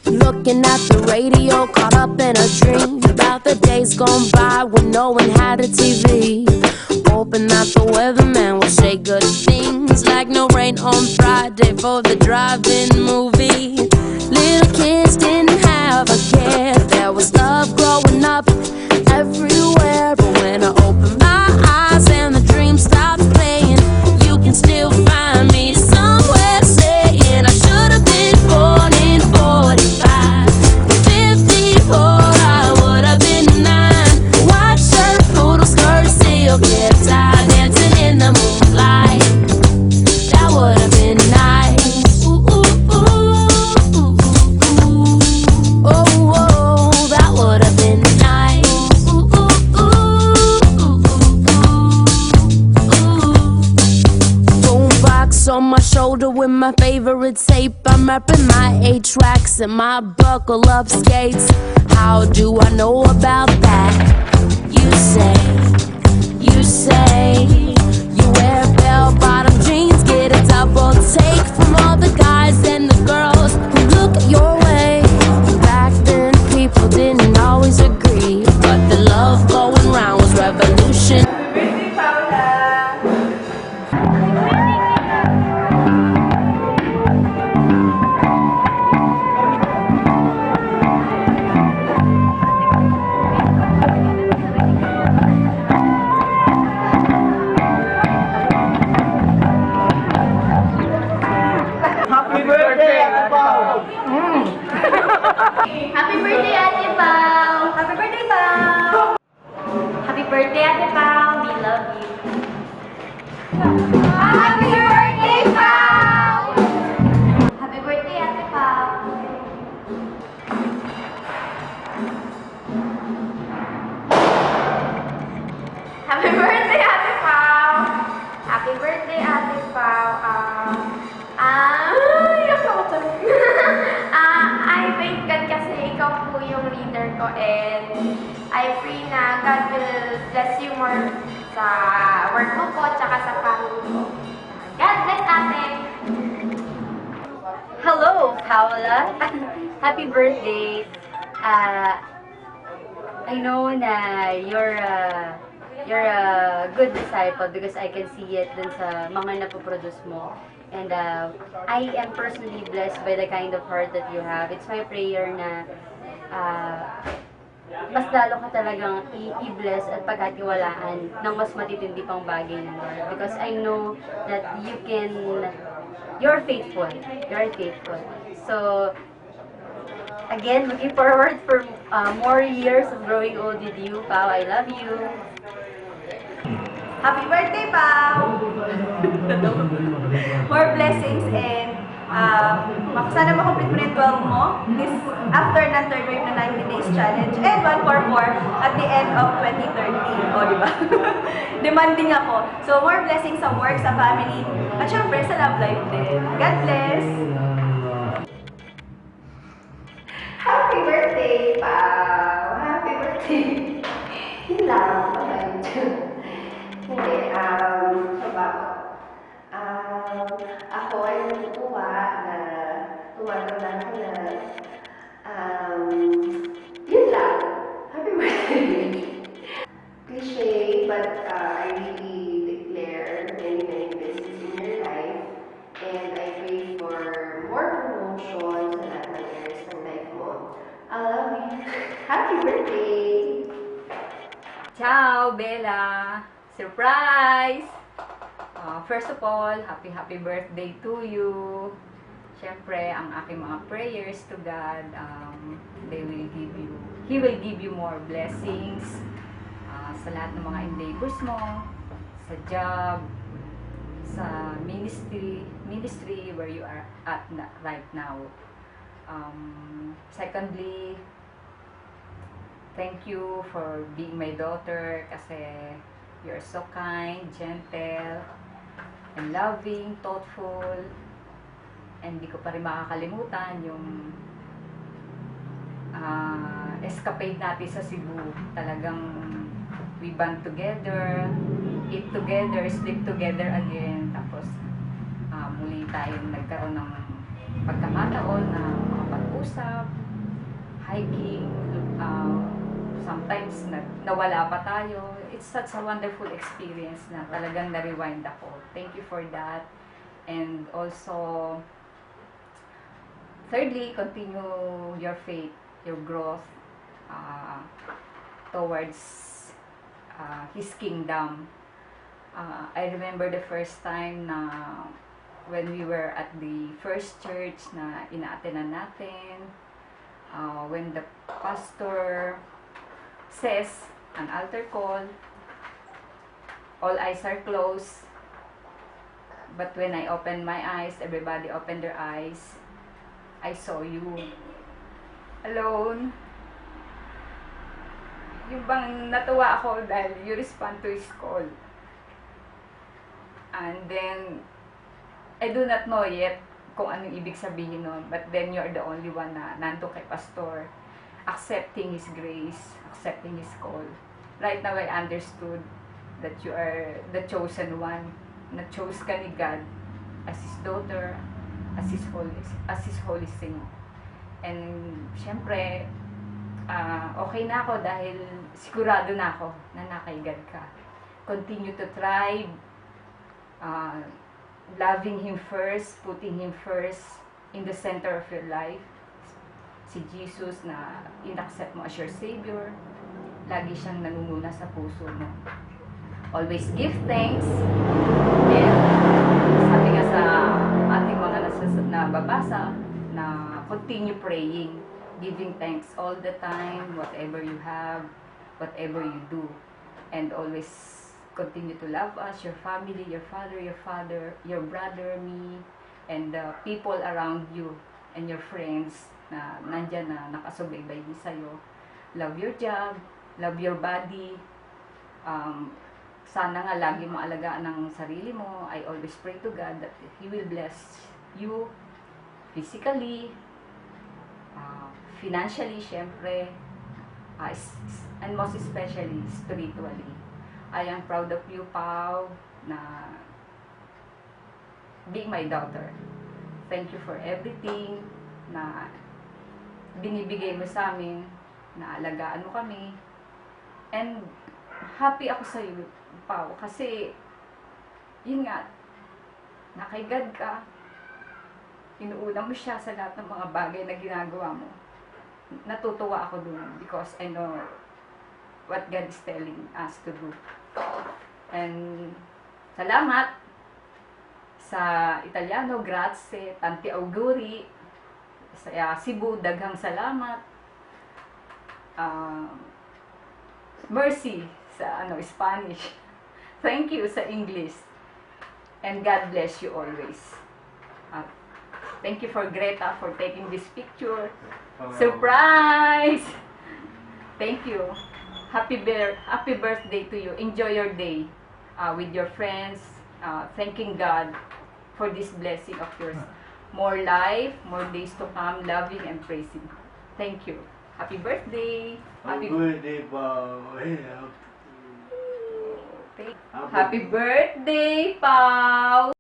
Looking at the radio, caught up in a dream about the days gone by when no one had a TV. Hoping that the weatherman will say good things, like no rain on Friday for the drive-in movie. Little kids didn't have a care, there was love growing up everywhere. But when I open my eyes and the dream stops playing, you can still find me somewhere saying I should have been born in 45, 54, I would have been 9. White shirt, poodle skirt, silk hair tie, dancing in the moonlight. That would have been nice. Ooh, ooh, ooh, ooh, ooh. Oh, oh, that would have been nice. Ooh, ooh, ooh, ooh, ooh, ooh. Boombox on my shoulder with my favorite tape. I'm repping my 8 tracks and my buckle up skates. How do I know about that? You say you wear bell-bottom jeans, get a double take from all the guys and the girls who look your way. Back then people didn't always agree, but the love going round was revolution. Happy birthday, Ate Pao! Happy birthday, Ate Pao! Happy birthday, Pao! Happy birthday, Ate Pao! We love you. Happy birthday, Pao! Happy birthday, Ate Pao! Happy birthday, Ate Pao! Happy birthday, Ate Pao! Iyak ako tuloy. I thank God kasi ikaw po yung leader ko and I pray na God will bless you more sa work mo po tsaka sa family ko. God bless, Ate! Hello, Paula. Happy birthday. I know na you're a good disciple because I can see it dun sa mga napoproduce mo. And I am personally blessed by the kind of heart that you have. It's my prayer na mas lalo ka talagang i-bless at pagkatiwalaan ng mas matitindi pang bagay ng Lord. Because I know that you're faithful. You're faithful. So, again, looking forward for more years of growing old with you, Pao. I love you. Happy birthday, Pao! More blessings and sana makomplete mo na yung 12 mo this after ng third wave na 90 days challenge and 144 at the end of 2030. O, diba? Demanding ako. So, more blessings sa work, sa family, at syempre sa love life din. God bless! Happy birthday, Pao! Happy birthday! Yun lang. Hindi, ako ay natutuwa na tumatanda ko na yun lang. Happy birthday! Cliche, but I really declare many blessings in your life and I pray for more promotions sa lahat ng areas ng life mo. I love you. Happy birthday! Ciao, Bella! Surprise! First of all, happy birthday to you. Siyempre, ang aking mga prayers to God, He will give you more blessings sa lahat ng mga endeavors mo, sa job, sa ministry where you are at right now. Secondly, thank you for being my daughter kasi you're so kind, gentle, and loving, thoughtful, and di ko pa rin makakalimutan yung escapade natin sa Cebu. Talagang we band together, eat together, sleep together again. Tapos muli tayong nagkaroon ng pagkakataon na makapag-usap, hiking, sometimes nawala pa tayo. It's such a wonderful experience na talagang na-rewind ako. Thank you for that. And also, thirdly, continue your faith, your growth towards His kingdom. I remember the first time na when we were at the first church na ina-attenan natin, when the pastor says an altar call, all eyes are closed, but when I opened my eyes, everybody opened their eyes. I saw you alone. Yung bang natuwa ako dahil you respond to His call. And then, I do not know yet kung anong ibig sabihin nun. But then, you're the only one na nandun kay Pastor, accepting His grace, accepting His call. Right now, I understood that you are the chosen one, na chose ka ni God as His daughter, as His Holy Saint. And, syempre, okay na ako dahil sigurado na ako na nakay God ka. Continue to thrive, loving Him first, putting Him first in the center of your life. Si Jesus na inaccept mo as your Savior, lagi siyang nangunguna sa puso mo. Always give thanks. And sabi nga sa ating mga nababasa na continue praying, giving thanks all the time, whatever you have, whatever you do. And always continue to love us, your family, your father, your brother, me, and the people around you, and your friends na nandyan na nakasubaybay sa'yo. Love your job, love your body. Sana nga lagi mo alagaan ang sarili mo. I always pray to God that He will bless you physically, financially, syempre, and most especially spiritually. I am proud of you, Pao, na being my daughter. Thank you for everything na binibigay mo sa amin, na alagaan mo kami. And happy ako sa iyo, Pao, kasi yun nga, na kay God ka, inuuna mo siya sa lahat ng mga bagay na ginagawa mo. Natutuwa ako dun because I know what God is telling us to do. And salamat sa Italiano, grazie, tanti auguri, sa Cebu, daghang salamat, mercy sa Spanish, thank you sa English, and God bless you always. Thank you for Greta for taking this picture. Surprise! Thank you. Happy birthday to you. Enjoy your day with your friends. Thanking God for this blessing of yours. More life, more days to come, loving and praising. Thank you. Happy birthday. Happy birthday, Pao. Happy birthday, Pao.